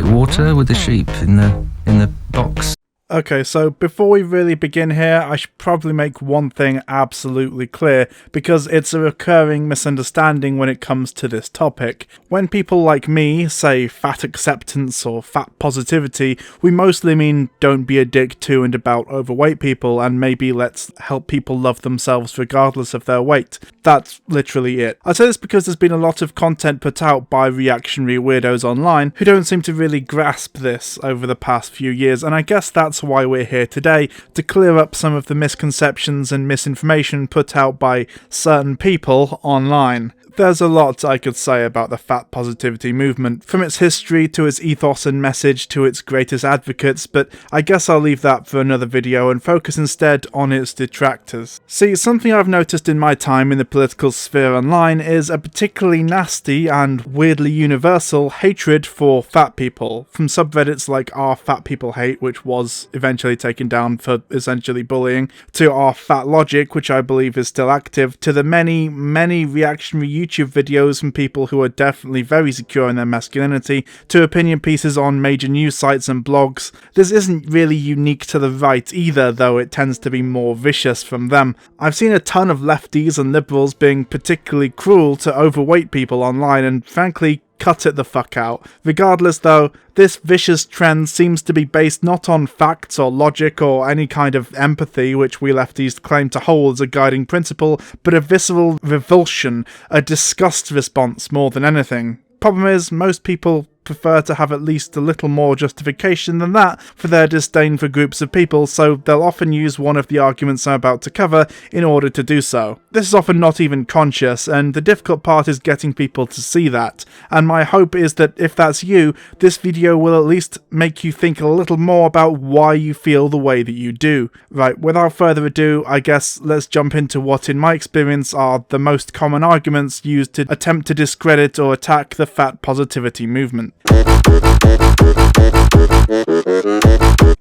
it water with the sheep in the box? Okay, so before we really begin here, I should probably make one thing absolutely clear, because it's a recurring misunderstanding when it comes to this topic. When people like me say fat acceptance or fat positivity, we mostly mean don't be a dick to and about overweight people, and maybe let's help people love themselves regardless of their weight. That's literally it. I say this because there's been a lot of content put out by reactionary weirdos online who don't seem to really grasp this over the past few years, and I guess that's why we're here today, to clear up some of the misconceptions and misinformation put out by certain people online. There's a lot I could say about the fat positivity movement, from its history to its ethos and message to its greatest advocates, but I guess I'll leave that for another video and focus instead on its detractors. See, something I've noticed in my time in the political sphere online is a particularly nasty and weirdly universal hatred for fat people, from subreddits like r fat people hate, which was eventually taken down for essentially bullying, to r fat logic, which I believe is still active, to the many reactionary YouTube videos from people who are definitely very secure in their masculinity, to opinion pieces on major news sites and blogs. This isn't really unique to the right either, though it tends to be more vicious from them. I've seen a ton of lefties and liberals being particularly cruel to overweight people online, and frankly, cut it the fuck out. Regardless though, this vicious trend seems to be based not on facts or logic or any kind of empathy which we lefties claim to hold as a guiding principle, but a visceral revulsion, a disgust response more than anything. Problem is, most people prefer to have at least a little more justification than that for their disdain for groups of people, so they'll often use one of the arguments I'm about to cover in order to do so. This is often not even conscious, and the difficult part is getting people to see that, and my hope is that if that's you, this video will at least make you think a little more about why you feel the way that you do. Right, without further ado, I guess let's jump into what in my experience are the most common arguments used to attempt to discredit or attack the fat positivity movement.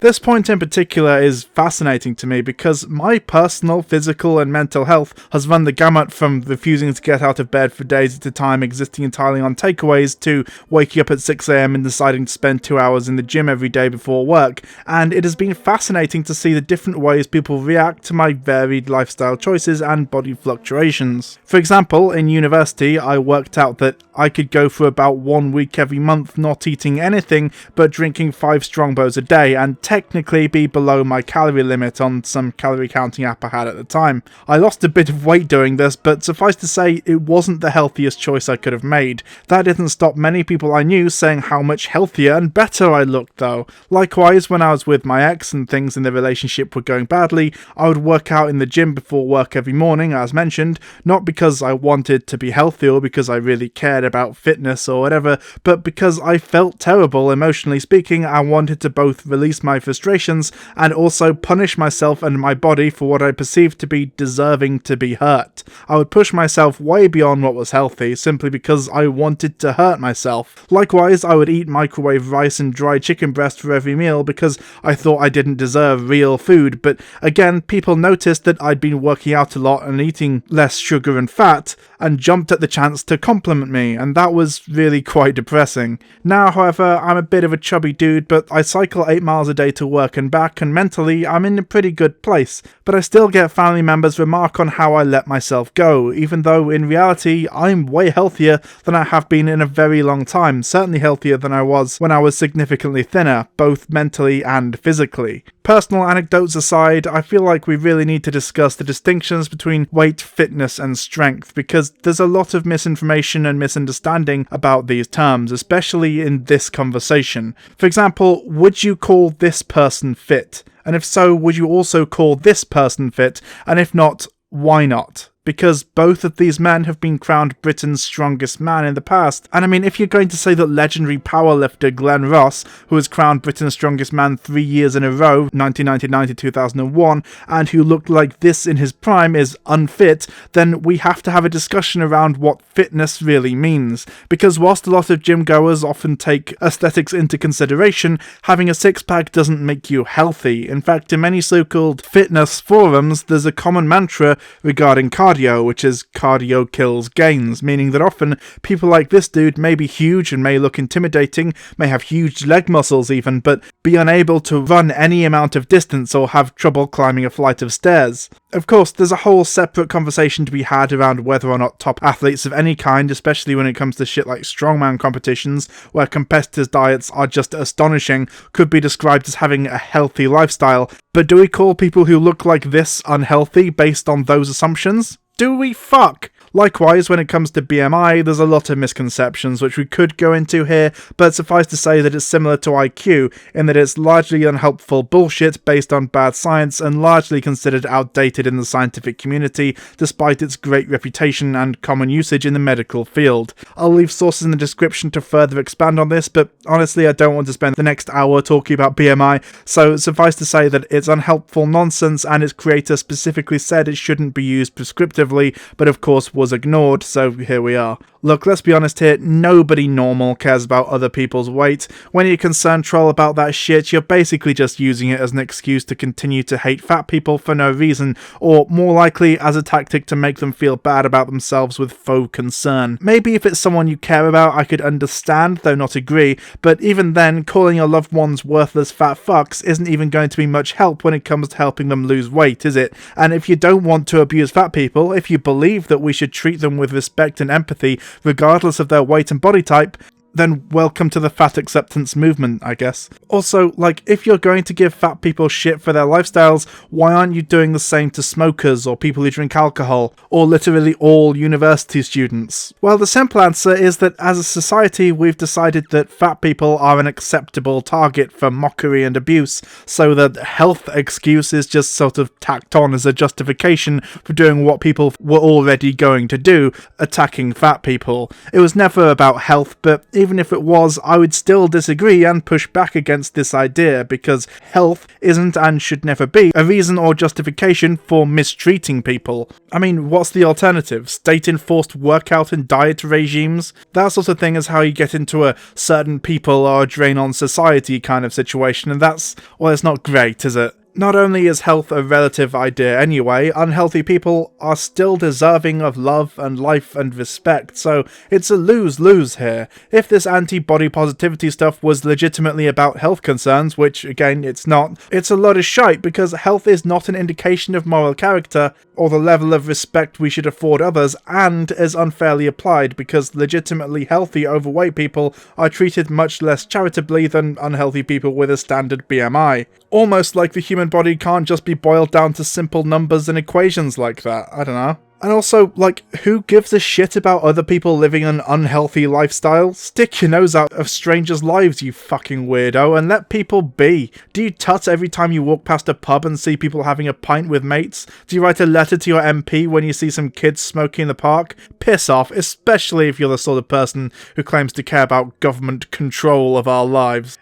This point in particular is fascinating to me because my personal physical and mental health has run the gamut from refusing to get out of bed for days at a time, existing entirely on takeaways, to waking up at 6 AM and deciding to spend 2 hours in the gym every day before work, and it has been fascinating to see the different ways people react to my varied lifestyle choices and body fluctuations. For example, in university I worked out that I could go for about 1 week every month not eating anything but drinking 5 Strongbos a day, and technically be below my calorie limit on some calorie counting app I had at the time. I lost a bit of weight doing this, but suffice to say it wasn't the healthiest choice I could have made. That didn't stop many people I knew saying how much healthier and better I looked though. Likewise, when I was with my ex and things in the relationship were going badly, I would work out in the gym before work every morning, as mentioned, not because I wanted to be healthy or because I really cared about fitness or whatever, but because I felt terrible emotionally speaking. I wanted to both release my frustrations and also punish myself and my body for what I perceived to be deserving to be hurt. I would push myself way beyond what was healthy simply because I wanted to hurt myself. Likewise, I would eat microwave rice and dried chicken breast for every meal because I thought I didn't deserve real food, but again, people noticed that I'd been working out a lot and eating less sugar and fat and jumped at the chance to compliment me, and that was really quite depressing. Now, however, I'm a bit of a chubby dude, but I cycle 8 miles a day to work and back, and mentally I'm in a pretty good place, but I still get family members remark on how I let myself go, even though in reality I'm way healthier than I have been in a very long time, certainly healthier than I was when I was significantly thinner, both mentally and physically. Personal anecdotes aside, I feel like we really need to discuss the distinctions between weight, fitness and strength, because there's a lot of misinformation and misunderstanding about these terms, especially in this conversation. For example, would you call this person fit? And if so, would you also call this person fit? And if not, why not? Because both of these men have been crowned Britain's strongest man in the past. And I mean, if you're going to say that legendary powerlifter Glenn Ross, who was crowned Britain's strongest man 3 years in a row, 1999 to 2001, and who looked like this in his prime, is unfit, then we have to have a discussion around what fitness really means. Because whilst a lot of gym goers often take aesthetics into consideration, having a six-pack doesn't make you healthy. In fact, in many so-called fitness forums, there's a common mantra regarding cardio cardio, which is cardio kills gains, meaning that often people like this dude may be huge and may look intimidating, may have huge leg muscles even, but be unable to run any amount of distance or have trouble climbing a flight of stairs. Of course, there's a whole separate conversation to be had around whether or not top athletes of any kind, especially when it comes to shit like strongman competitions, where competitors' diets are just astonishing, could be described as having a healthy lifestyle. But do we call people who look like this unhealthy based on those assumptions? Do we fuck? Likewise, when it comes to BMI, there's a lot of misconceptions which we could go into here, but suffice to say that it's similar to IQ in that it's largely unhelpful bullshit based on bad science and largely considered outdated in the scientific community, despite its great reputation and common usage in the medical field. I'll leave sources in the description to further expand on this, but honestly I don't want to spend the next hour talking about BMI, so suffice to say that it's unhelpful nonsense and its creator specifically said it shouldn't be used prescriptively, but of course was ignored, so here we are. Look, let's be honest here, nobody normal cares about other people's weight. When you're concerned troll about that shit, you're basically just using it as an excuse to continue to hate fat people for no reason, or more likely as a tactic to make them feel bad about themselves with faux concern. Maybe if it's someone you care about I could understand, though not agree, but even then, calling your loved ones worthless fat fucks isn't even going to be much help when it comes to helping them lose weight, is it? And if you don't want to abuse fat people, if you believe that we should treat them with respect and empathy, regardless of their weight and body type, then welcome to the fat acceptance movement, I guess. Also, like, if you're going to give fat people shit for their lifestyles, why aren't you doing the same to smokers or people who drink alcohol, or literally all university students? Well, the simple answer is that as a society we've decided that fat people are an acceptable target for mockery and abuse, so the health excuse is just sort of tacked on as a justification for doing what people were already going to do, attacking fat people. It was never about health, but even if it was, I would still disagree and push back against this idea, because health isn't and should never be a reason or justification for mistreating people. I mean, what's the alternative? State-enforced workout and diet regimes? That sort of thing is how you get into a certain people are a drain on society kind of situation, and that's, well, it's not great, is it? Not only is health a relative idea anyway, unhealthy people are still deserving of love and life and respect, so it's a lose-lose here. If this anti-body positivity stuff was legitimately about health concerns, which again it's not, it's a lot of shite because health is not an indication of moral character or the level of respect we should afford others, and is unfairly applied because legitimately healthy overweight people are treated much less charitably than unhealthy people with a standard BMI. Almost like the human body can't just be boiled down to simple numbers and equations like that, I don't know. And also, like, who gives a shit about other people living an unhealthy lifestyle? Stick your nose out of strangers' lives, you fucking weirdo, and let people be. Do you tut every time you walk past a pub and see people having a pint with mates? Do you write a letter to your MP when you see some kids smoking in the park? Piss off, especially if you're the sort of person who claims to care about government control of our lives.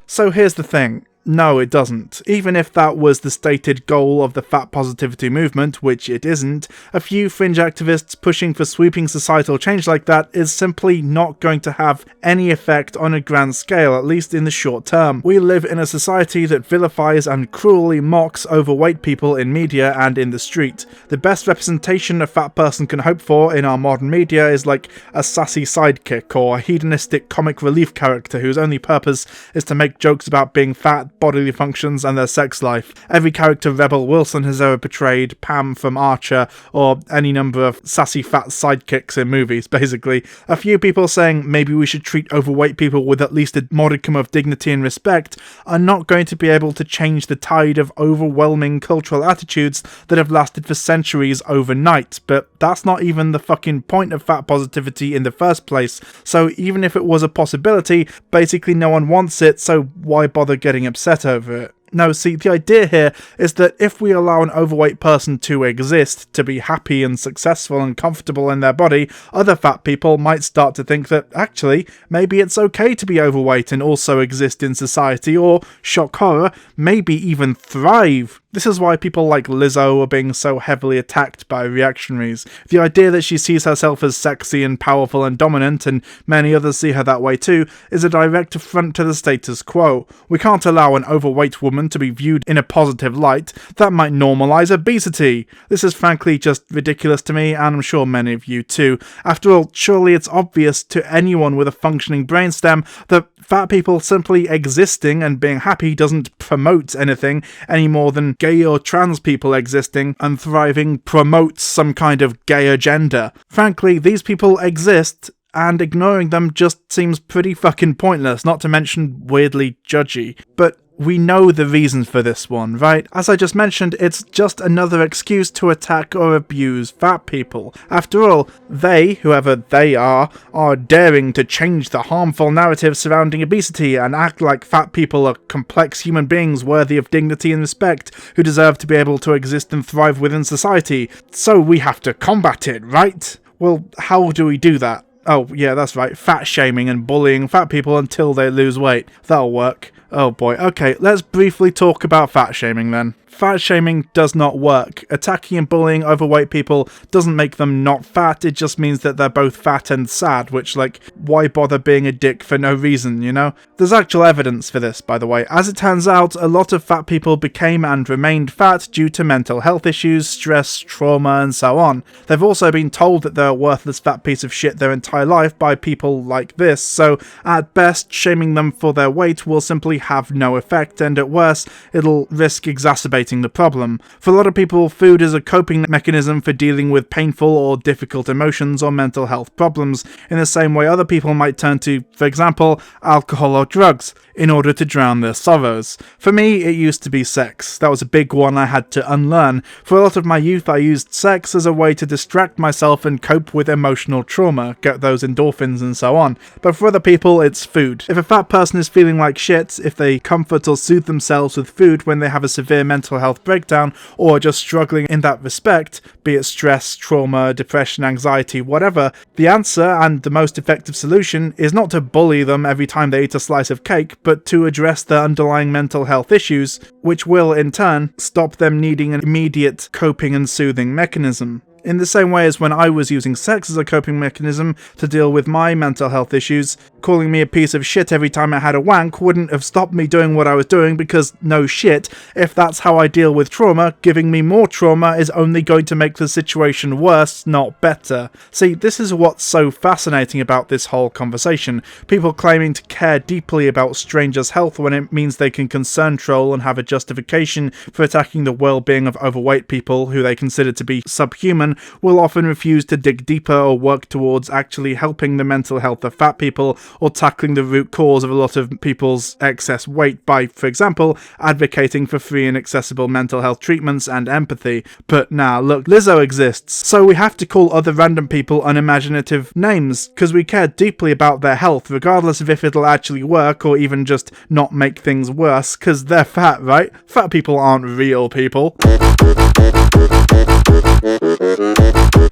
So here's the thing. No, it doesn't. Even if that was the stated goal of the fat positivity movement, which it isn't, a few fringe activists pushing for sweeping societal change like that is simply not going to have any effect on a grand scale, at least in the short term. We live in a society that vilifies and cruelly mocks overweight people in media and in the street. The best representation a fat person can hope for in our modern media is like a sassy sidekick or a hedonistic comic relief character whose only purpose is to make jokes about being fat, bodily functions and their sex life. Every character Rebel Wilson has ever portrayed, Pam from Archer, or any number of sassy fat sidekicks in movies, basically. A few people saying maybe we should treat overweight people with at least a modicum of dignity and respect are not going to be able to change the tide of overwhelming cultural attitudes that have lasted for centuries overnight, but that's not even the fucking point of fat positivity in the first place, so even if it was a possibility, basically no one wants it, so why bother getting upset over it? No, see, the idea here is that if we allow an overweight person to exist, to be happy and successful and comfortable in their body, other fat people might start to think that, actually, maybe it's okay to be overweight and also exist in society, or, shock horror, maybe even thrive. This is why people like Lizzo are being so heavily attacked by reactionaries. The idea that she sees herself as sexy and powerful and dominant, and many others see her that way too, is a direct affront to the status quo. We can't allow an overweight woman to be viewed in a positive light. That might normalise obesity. This is frankly just ridiculous to me, and I'm sure many of you too. After all, surely it's obvious to anyone with a functioning brainstem that fat people simply existing and being happy doesn't promote anything any more than gay or trans people existing and thriving promotes some kind of gay agenda. Frankly, these people exist, and ignoring them just seems pretty fucking pointless, not to mention weirdly judgy. But we know the reasons for this one, right? As I just mentioned, it's just another excuse to attack or abuse fat people. After all, they, whoever they are daring to change the harmful narrative surrounding obesity and act like fat people are complex human beings worthy of dignity and respect, who deserve to be able to exist and thrive within society. So we have to combat it, right? Well, how do we do that? Oh, yeah, that's right, fat shaming and bullying fat people until they lose weight. That'll work. Oh boy, okay, let's briefly talk about fat shaming then. Fat shaming does not work. Attacking and bullying overweight people doesn't make them not fat, it just means that they're both fat and sad, which, like, why bother being a dick for no reason, you know? There's actual evidence for this, by the way. As it turns out, a lot of fat people became and remained fat due to mental health issues, stress, trauma, and so on. They've also been told that they're a worthless fat piece of shit their entire life by people like this, so at best, shaming them for their weight will simply have no effect, and at worst, it'll risk exacerbating the problem. For a lot of people, food is a coping mechanism for dealing with painful or difficult emotions or mental health problems, in the same way other people might turn to, for example, alcohol or drugs, in order to drown their sorrows. For me, it used to be sex. That was a big one I had to unlearn. For a lot of my youth, I used sex as a way to distract myself and cope with emotional trauma, get those endorphins and so on. But for other people, it's food. If a fat person is feeling like shit, if they comfort or soothe themselves with food when they have a severe mental health breakdown, or are just struggling in that respect, be it stress, trauma, depression, anxiety, whatever, the answer, and the most effective solution, is not to bully them every time they eat a slice of cake, but to address their underlying mental health issues, which will, in turn, stop them needing an immediate coping and soothing mechanism. In the same way as when I was using sex as a coping mechanism to deal with my mental health issues, calling me a piece of shit every time I had a wank wouldn't have stopped me doing what I was doing, because no shit, if that's how I deal with trauma, giving me more trauma is only going to make the situation worse, not better. See, this is what's so fascinating about this whole conversation. People claiming to care deeply about strangers' health when it means they can concern troll and have a justification for attacking the well-being of overweight people who they consider to be subhuman, will often refuse to dig deeper or work towards actually helping the mental health of fat people or tackling the root cause of a lot of people's excess weight by, for example, advocating for free and accessible mental health treatments and empathy. But nah, look, Lizzo exists, so we have to call other random people unimaginative names, because we care deeply about their health, regardless of if it'll actually work or even just not make things worse, because they're fat, right? Fat people aren't real people.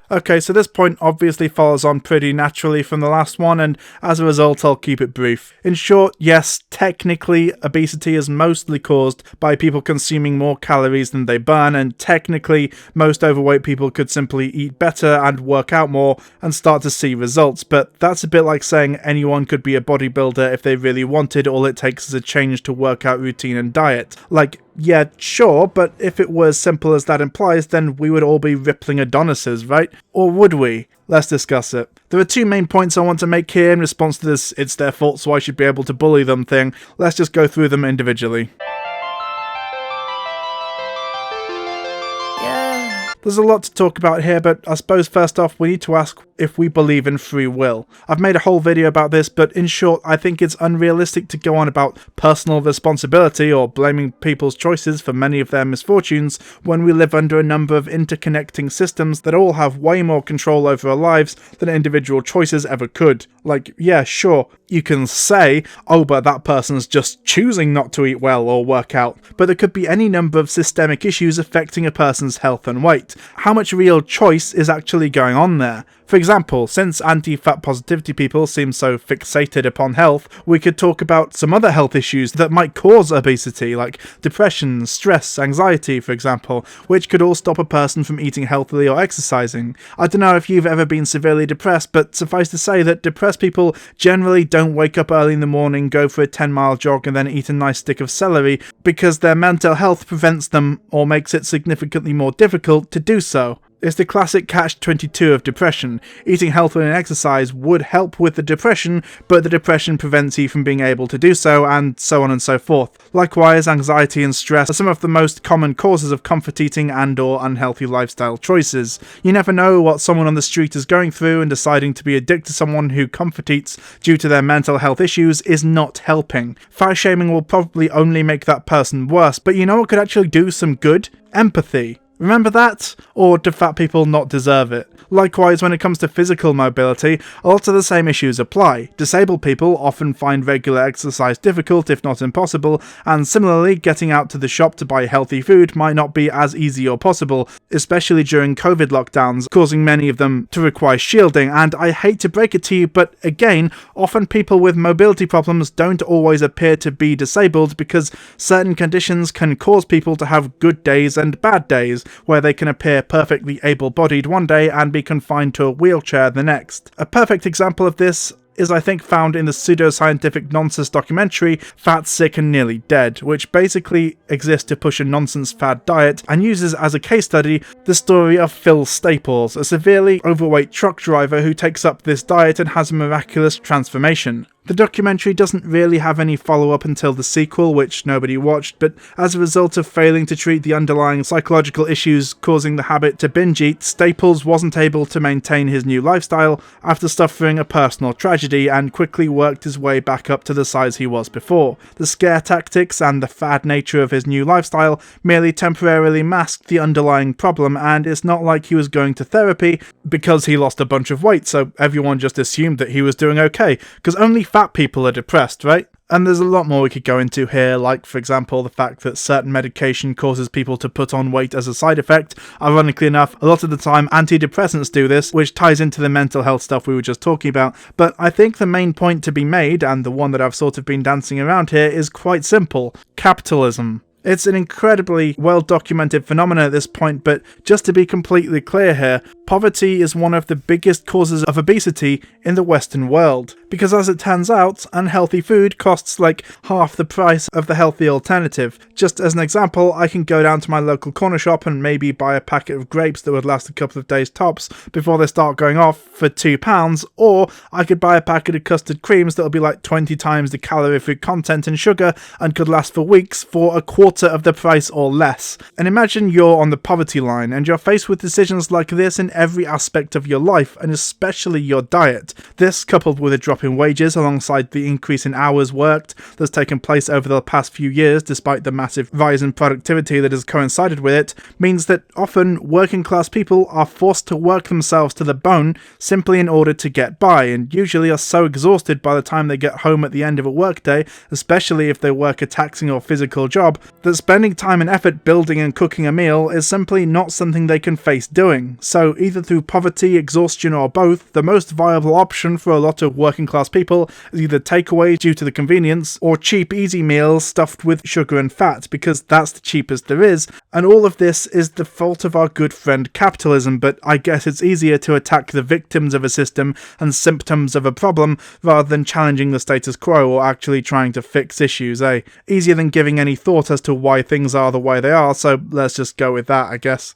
Okay, so this point obviously follows on pretty naturally from the last one, and as a result I'll keep it brief. In short, yes, technically obesity is mostly caused by people consuming more calories than they burn, and technically most overweight people could simply eat better and work out more and start to see results, but that's a bit like saying anyone could be a bodybuilder if they really wanted. All it takes is a change to workout routine and diet. Like, yeah, sure, but if it were as simple as that implies, then we would all be rippling Adonises, right? Or would we? Let's discuss it. There are two main points I want to make here in response to this "it's their fault so I should be able to bully them" thing. Let's just go through them individually. There's a lot to talk about here, but I suppose first off we need to ask if we believe in free will. I've made a whole video about this, but in short, I think it's unrealistic to go on about personal responsibility or blaming people's choices for many of their misfortunes when we live under a number of interconnecting systems that all have way more control over our lives than individual choices ever could. Like, yeah, sure, you can say, oh, but that person's just choosing not to eat well or work out, but there could be any number of systemic issues affecting a person's health and weight. How much real choice is actually going on there? For example, since anti-fat positivity people seem so fixated upon health, we could talk about some other health issues that might cause obesity, like depression, stress, anxiety, for example, which could all stop a person from eating healthily or exercising. I don't know if you've ever been severely depressed, but suffice to say that depressed people generally don't wake up early in the morning, go for a 10-mile jog, and then eat a nice stick of celery, because their mental health prevents them or makes it significantly more difficult to do so. It's the classic catch-22 of depression. Eating healthily and exercise would help with the depression, but the depression prevents you from being able to do so, and so on and so forth. Likewise, anxiety and stress are some of the most common causes of comfort eating and/or unhealthy lifestyle choices. You never know what someone on the street is going through, and deciding to be addicted to someone who comfort eats due to their mental health issues is not helping. Fat shaming will probably only make that person worse, but you know what could actually do some good? Empathy. Remember that? Or do fat people not deserve it? Likewise, when it comes to physical mobility, a lot of the same issues apply. Disabled people often find regular exercise difficult, if not impossible, and similarly, getting out to the shop to buy healthy food might not be as easy or possible, especially during COVID lockdowns, causing many of them to require shielding. And I hate to break it to you, but again, often people with mobility problems don't always appear to be disabled, because certain conditions can cause people to have good days and bad days, where they can appear perfectly able-bodied one day and be confined to a wheelchair the next. A perfect example of this is, I think, found in the pseudo-scientific nonsense documentary Fat, Sick and Nearly Dead, which basically exists to push a nonsense fad diet and uses as a case study the story of Phil Staples, a severely overweight truck driver who takes up this diet and has a miraculous transformation. The documentary doesn't really have any follow-up until the sequel, which nobody watched, but as a result of failing to treat the underlying psychological issues causing the habit to binge eat, Staples wasn't able to maintain his new lifestyle after suffering a personal tragedy, and quickly worked his way back up to the size he was before. The scare tactics and the fad nature of his new lifestyle merely temporarily masked the underlying problem, and it's not like he was going to therapy because he lost a bunch of weight, so everyone just assumed that he was doing okay, because only fat people are depressed, right? And there's a lot more we could go into here, like, for example, the fact that certain medication causes people to put on weight as a side effect. Ironically enough, a lot of the time antidepressants do this, which ties into the mental health stuff we were just talking about. But I think the main point to be made, and the one that I've sort of been dancing around here, is quite simple. Capitalism. It's an incredibly well-documented phenomenon at this point, but just to be completely clear here, poverty is one of the biggest causes of obesity in the Western world. Because as it turns out, unhealthy food costs like half the price of the healthy alternative. Just as an example, I can go down to my local corner shop and maybe buy a packet of grapes that would last a couple of days tops before they start going off for £2, or I could buy a packet of custard creams that will be like 20 times the calorific content and sugar and could last for weeks for a quarter of the price or less. And imagine you're on the poverty line and you're faced with decisions like this in every aspect of your life, and especially your diet. This, coupled with a drop in wages alongside the increase in hours worked that's taken place over the past few years despite the massive rise in productivity that has coincided with it, means that often working class people are forced to work themselves to the bone simply in order to get by, and usually are so exhausted by the time they get home at the end of a workday, especially if they work a taxing or physical job, that spending time and effort building and cooking a meal is simply not something they can face doing. So either through poverty, exhaustion, or both, the most viable option for a lot of working class people is either takeaway due to the convenience, or cheap easy meals stuffed with sugar and fat, because that's the cheapest there is. And all of this is the fault of our good friend capitalism, but I guess it's easier to attack the victims of a system and symptoms of a problem rather than challenging the status quo or actually trying to fix issues, eh? Easier than giving any thought as to why things are the way they are, so let's just go with that, I guess.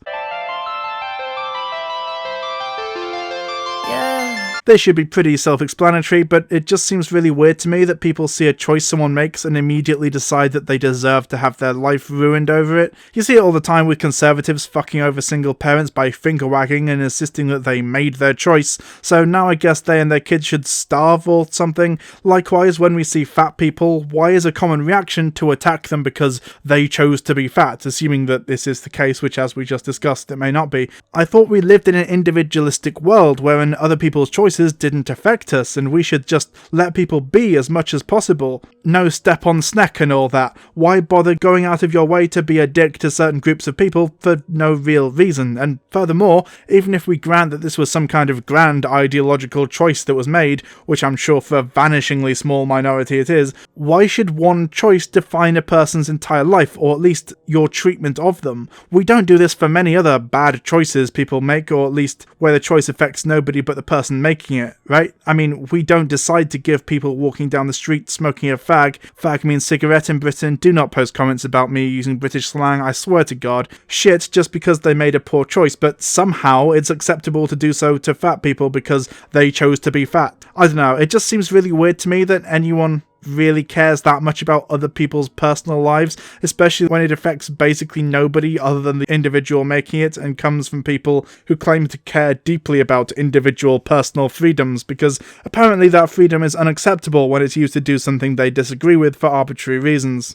This should be pretty self-explanatory, but it just seems really weird to me that people see a choice someone makes and immediately decide that they deserve to have their life ruined over it. You see it all the time with conservatives fucking over single parents by finger-wagging and insisting that they made their choice, so now I guess they and their kids should starve or something. Likewise, when we see fat people, why is a common reaction to attack them because they chose to be fat, assuming that this is the case, which, as we just discussed, it may not be. I thought we lived in an individualistic world wherein other people's choices choices didn't affect us, and we should just let people be as much as possible. No step on snack and all that. Why bother going out of your way to be a dick to certain groups of people for no real reason? And furthermore, even if we grant that this was some kind of grand ideological choice that was made, which I'm sure for a vanishingly small minority it is, why should one choice define a person's entire life, or at least your treatment of them? We don't do this for many other bad choices people make, or at least where the choice affects nobody but the person making it, right? I mean, we don't decide to give people walking down the street smoking a fag means cigarette in Britain, do not post comments about me using British slang, I swear to God, shit just because they made a poor choice, but somehow it's acceptable to do so to fat people because they chose to be fat. I don't know, it just seems really weird to me that anyone really cares that much about other people's personal lives, especially when it affects basically nobody other than the individual making it, and comes from people who claim to care deeply about individual personal freedoms, because apparently that freedom is unacceptable when it's used to do something they disagree with for arbitrary reasons.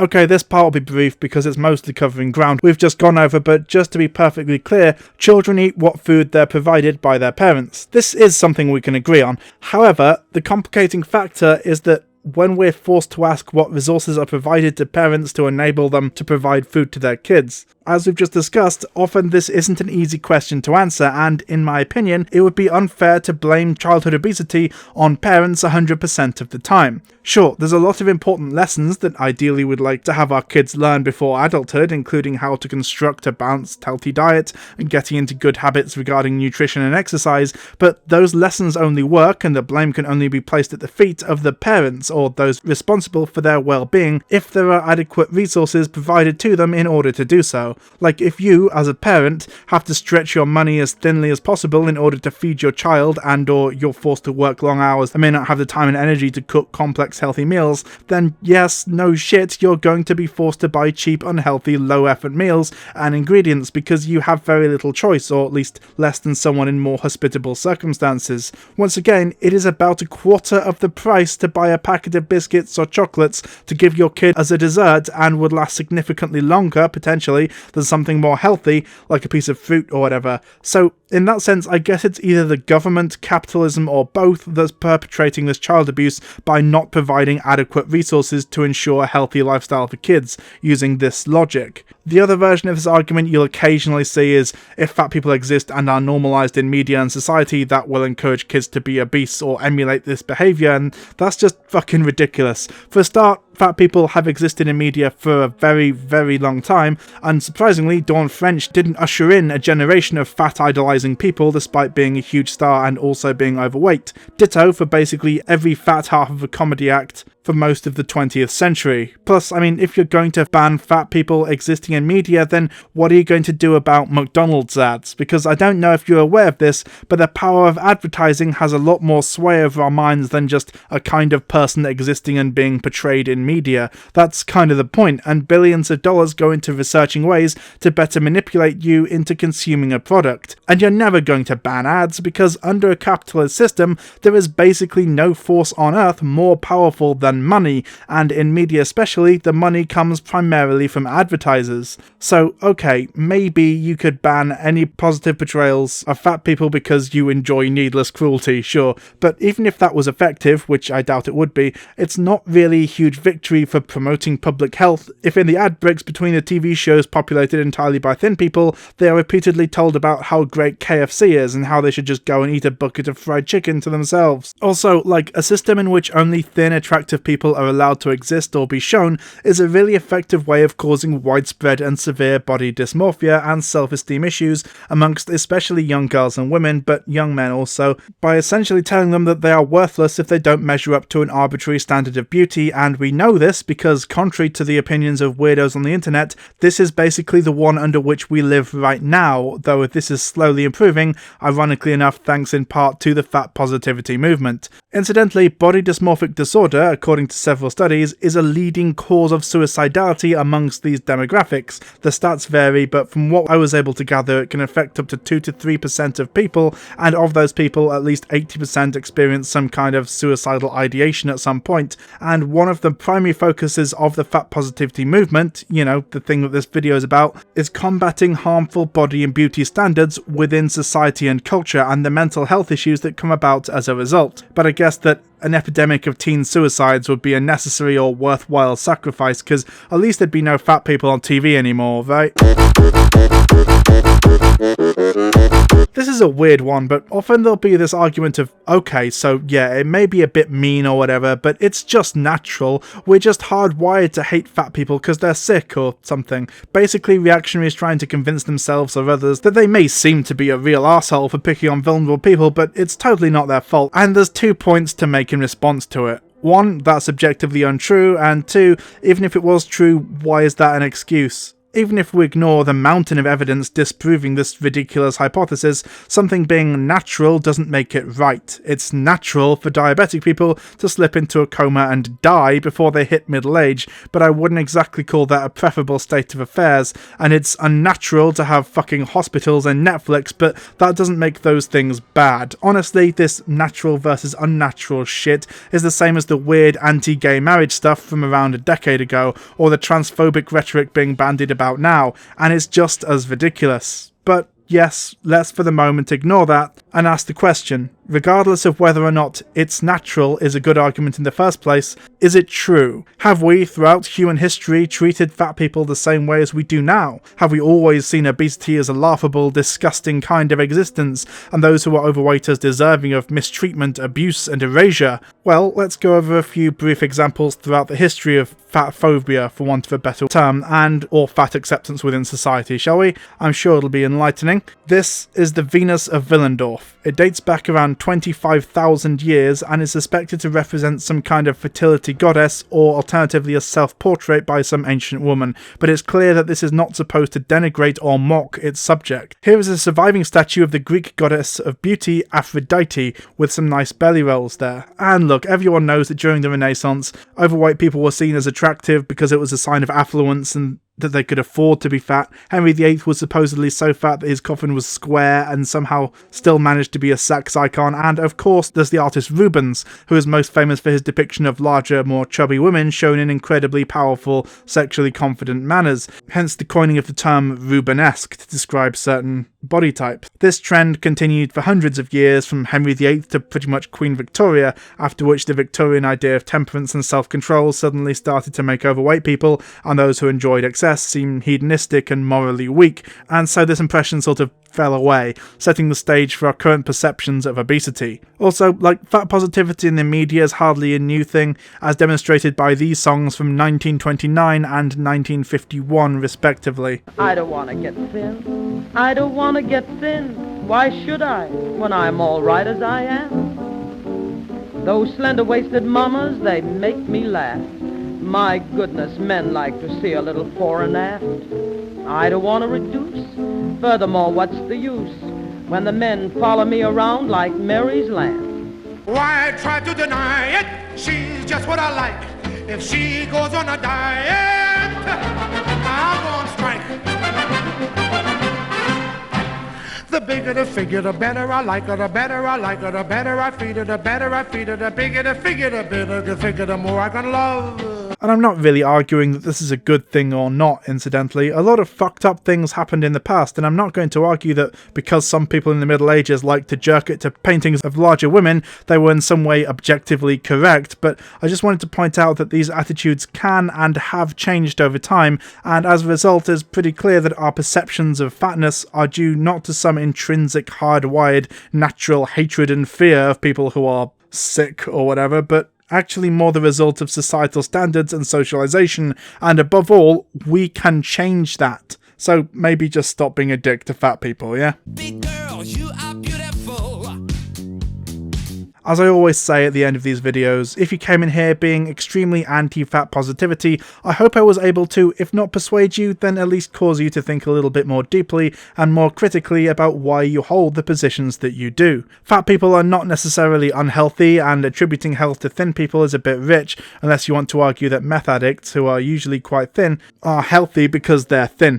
Okay, this part will be brief because it's mostly covering ground we've just gone over, but just to be perfectly clear, children eat what food they're provided by their parents. This is something we can agree on. However, the complicating factor is that when we're forced to ask what resources are provided to parents to enable them to provide food to their kids. As we've just discussed, often this isn't an easy question to answer, and in my opinion, it would be unfair to blame childhood obesity on parents 100% of the time. Sure, there's a lot of important lessons that ideally we'd like to have our kids learn before adulthood, including how to construct a balanced, healthy diet and getting into good habits regarding nutrition and exercise, but those lessons only work and the blame can only be placed at the feet of the parents or those responsible for their well-being if there are adequate resources provided to them in order to do so. Like if you, as a parent, have to stretch your money as thinly as possible in order to feed your child, and or you're forced to work long hours and may not have the time and energy to cook complex healthy meals, then yes, no shit, you're going to be forced to buy cheap, unhealthy, low-effort meals and ingredients because you have very little choice, or at least less than someone in more hospitable circumstances. Once again, it is about a quarter of the price to buy a packet of biscuits or chocolates to give your kid as a dessert, and would last significantly longer, potentially, than something more healthy, like a piece of fruit or whatever. So, in that sense, I guess it's either the government, capitalism, or both that's perpetrating this child abuse by not providing adequate resources to ensure a healthy lifestyle for kids, using this logic. The other version of this argument you'll occasionally see is, if fat people exist and are normalised in media and society, that will encourage kids to be obese or emulate this behaviour, and that's just fucking ridiculous. For a start, fat people have existed in media for a very, very long time, and surprisingly, Dawn French didn't usher in a generation of fat idolising people despite being a huge star and also being overweight. Ditto for basically every fat half of a comedy act for most of the 20th century. Plus, I mean, if you're going to ban fat people existing in media, then what are you going to do about McDonald's ads? Because I don't know if you're aware of this, but the power of advertising has a lot more sway over our minds than just a kind of person existing and being portrayed in media. That's kind of the point, and billions of dollars go into researching ways to better manipulate you into consuming a product. And you're never going to ban ads, because under a capitalist system, there is basically no force on earth more powerful than money, and in media especially, the money comes primarily from advertisers. So, okay, maybe you could ban any positive portrayals of fat people because you enjoy needless cruelty, sure, but even if that was effective, which I doubt it would be, it's not really a huge victory for promoting public health if in the ad breaks between the TV shows populated entirely by thin people, they are repeatedly told about how great KFC is and how they should just go and eat a bucket of fried chicken to themselves. Also, like, a system in which only thin, attractive people are allowed to exist or be shown is a really effective way of causing widespread and severe body dysmorphia and self-esteem issues amongst especially young girls and women, but young men also, by essentially telling them that they are worthless if they don't measure up to an arbitrary standard of beauty. And we know this because, contrary to the opinions of weirdos on the internet, this is basically the one under which we live right now, though this is slowly improving, ironically enough thanks in part to the fat positivity movement. Incidentally, body dysmorphic disorder, according according to several studies, is a leading cause of suicidality amongst these demographics. The stats vary, but from what I was able to gather, it can affect up to 2 to 3% of people, and of those people, at least 80% experience some kind of suicidal ideation at some point. And one of the primary focuses of the fat positivity movement, you know, the thing that this video is about, is combating harmful body and beauty standards within society and culture, and the mental health issues that come about as a result. But I guess that an epidemic of teen suicides would be a necessary or worthwhile sacrifice, because at least there'd be no fat people on TV anymore, right? This is a weird one, but often there'll be this argument of, okay, so yeah, it may be a bit mean or whatever, but it's just natural. We're just hardwired to hate fat people because they're sick or something. Basically, reactionaries trying to convince themselves or others that they may seem to be a real arsehole for picking on vulnerable people, but it's totally not their fault. And there's 2 points to make in response to it. 1, that's objectively untrue, and 2, even if it was true, why is that an excuse? Even if we ignore the mountain of evidence disproving this ridiculous hypothesis, something being natural doesn't make it right. It's natural for diabetic people to slip into a coma and die before they hit middle age, but I wouldn't exactly call that a preferable state of affairs, and it's unnatural to have fucking hospitals and Netflix, but that doesn't make those things bad. Honestly, this natural versus unnatural shit is the same as the weird anti-gay marriage stuff from around a decade ago, or the transphobic rhetoric being bandied about now, and it's just as ridiculous. But yes, let's for the moment ignore that and ask the question, regardless of whether or not it's natural is a good argument in the first place, is it true? Have we, throughout human history, treated fat people the same way as we do now? Have we always seen obesity as a laughable, disgusting kind of existence, and those who are overweight as deserving of mistreatment, abuse, and erasure? Well, let's go over a few brief examples throughout the history of fat phobia, for want of a better term, or fat acceptance within society, shall we? I'm sure it'll be enlightening. This is the Venus of Willendorf. It dates back around 25,000 years and is suspected to represent some kind of fertility goddess, or alternatively a self-portrait by some ancient woman, but it's clear that this is not supposed to denigrate or mock its subject. Here is a surviving statue of the Greek goddess of beauty, Aphrodite, with some nice belly rolls there. And look, everyone knows that during the Renaissance, overweight people were seen as attractive because it was a sign of affluence and that they could afford to be fat. Henry VIII was supposedly so fat that his coffin was square and somehow still managed to be a sex icon. And of course there's the artist Rubens, who is most famous for his depiction of larger, more chubby women shown in incredibly powerful, sexually confident manners, hence the coining of the term Rubenesque to describe certain body types. This trend continued for hundreds of years, from Henry VIII to pretty much Queen Victoria, after which the Victorian idea of temperance and self-control suddenly started to make overweight people and those who enjoyed excess seem hedonistic and morally weak, and so this impression sort of fell away, setting the stage for our current perceptions of obesity. Also, fat positivity in the media is hardly a new thing, as demonstrated by these songs from 1929 and 1951 respectively. I don't want to get thin, I don't want to get thin, why should I, when I'm all right as I am? Those slender-waisted mamas, they make me laugh. My goodness, men like to see a little fore and aft. I don't want to reduce. Furthermore, what's the use when the men follow me around like Mary's lamb? Why try to deny it? She's just what I like. If she goes on a diet, I'll go on strike. The bigger the figure, the better I like her. The better I like her, the better I feed her. The better I feed her, the bigger the figure, the better the figure, the more I can love her. And I'm not really arguing that this is a good thing or not, incidentally. A lot of fucked up things happened in the past, and I'm not going to argue that because some people in the Middle Ages liked to jerk it to paintings of larger women, they were in some way objectively correct, but I just wanted to point out that these attitudes can and have changed over time, and as a result it's pretty clear that our perceptions of fatness are due not to some intrinsic, hardwired, natural hatred and fear of people who are sick or whatever, but actually more the result of societal standards and socialization, and above all, we can change that. So maybe just stop being a dick to fat people, yeah? Big girl, you are beautiful. As I always say at the end of these videos, if you came in here being extremely anti-fat positivity, I hope I was able to, if not persuade you, then at least cause you to think a little bit more deeply and more critically about why you hold the positions that you do. Fat people are not necessarily unhealthy, and attributing health to thin people is a bit rich, unless you want to argue that meth addicts, who are usually quite thin, are healthy because they're thin.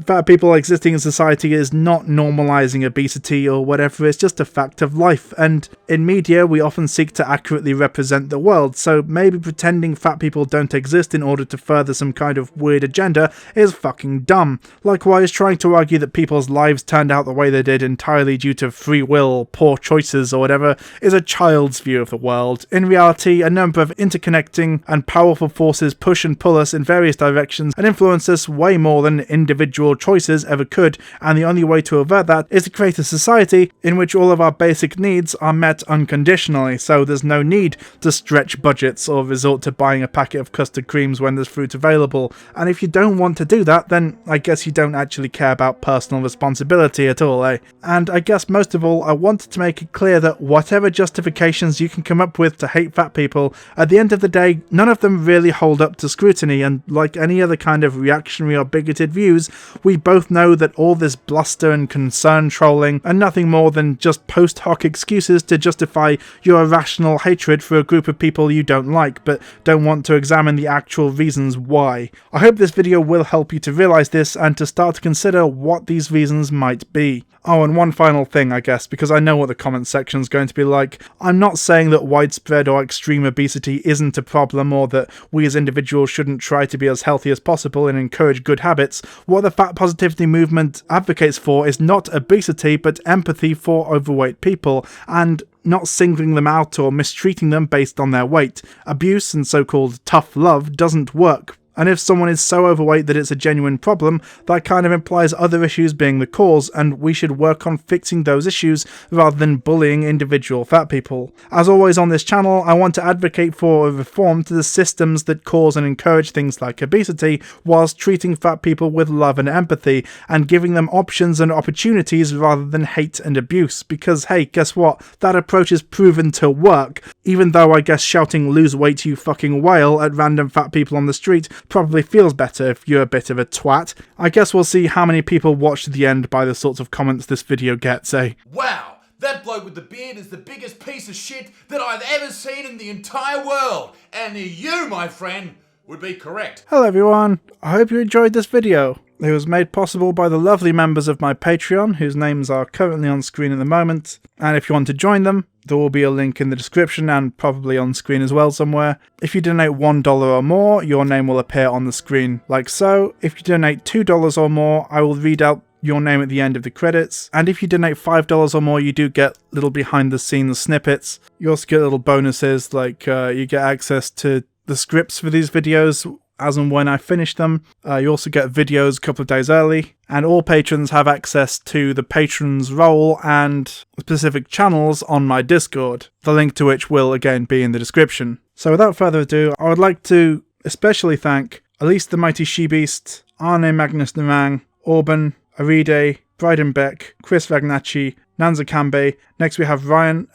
Fat people existing in society is not normalising obesity or whatever, it's just a fact of life, and in media we often seek to accurately represent the world, so maybe pretending fat people don't exist in order to further some kind of weird agenda is fucking dumb. Likewise, trying to argue that people's lives turned out the way they did entirely due to free will, poor choices or whatever is a child's view of the world. In reality, a number of interconnecting and powerful forces push and pull us in various directions and influence us way more than individual choices ever could, and the only way to avert that is to create a society in which all of our basic needs are met unconditionally, so there's no need to stretch budgets or resort to buying a packet of custard creams when there's fruit available. And if you don't want to do that, then I guess you don't actually care about personal responsibility at all, eh? And I guess most of all, I wanted to make it clear that whatever justifications you can come up with to hate fat people, at the end of the day, none of them really hold up to scrutiny, and like any other kind of reactionary or bigoted views, we both know that all this bluster and concern trolling are nothing more than just post hoc excuses to justify your irrational hatred for a group of people you don't like, but don't want to examine the actual reasons why. I hope this video will help you to realise this and to start to consider what these reasons might be. Oh, and one final thing, I guess, because I know what the comment section's going to be like. I'm not saying that widespread or extreme obesity isn't a problem, or that we as individuals shouldn't try to be as healthy as possible and encourage good habits. What the fat positivity movement advocates for is not obesity, but empathy for overweight people, and not singling them out or mistreating them based on their weight. Abuse and so-called tough love doesn't work. And if someone is so overweight that it's a genuine problem, that kind of implies other issues being the cause, and we should work on fixing those issues rather than bullying individual fat people. As always on this channel, I want to advocate for a reform to the systems that cause and encourage things like obesity, whilst treating fat people with love and empathy, and giving them options and opportunities rather than hate and abuse, because hey, guess what? That approach is proven to work, even though I guess shouting "lose weight you fucking whale" at random fat people on the street probably feels better if you're a bit of a twat. I guess we'll see how many people watch to the end by the sorts of comments this video gets, eh? Wow, that bloke with the beard is the biggest piece of shit that I've ever seen in the entire world. And you, my friend, would be correct. Hello everyone, I hope you enjoyed this video. It was made possible by the lovely members of my Patreon, whose names are currently on screen at the moment, and if you want to join them, there will be a link in the description and probably on screen as well somewhere. If you donate $1 or more, your name will appear on the screen like so. If you donate $2 or more, I will read out your name at the end of the credits, and if you donate $5 or more, you do get little behind the scenes snippets. You also get little bonuses, like you get access to the scripts for these videos as and when I finish them. You also get videos a couple of days early, and all patrons have access to the patron's role and specific channels on my Discord, the link to which will again be in the description. So without further ado, I would like to especially thank Elise the Mighty She-Beast, Arne Magnus Narang, Orban, Aride, Bryden Beck, Chris Vagnacci, Nanza Kambe. Next we have Brian,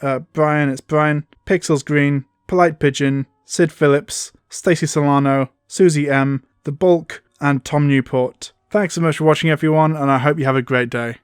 Pixels Green, Polite Pigeon, Sid Phillips, Stacey Solano, Susie M, The Bulk, and Tom Newport. Thanks so much for watching everyone, and I hope you have a great day.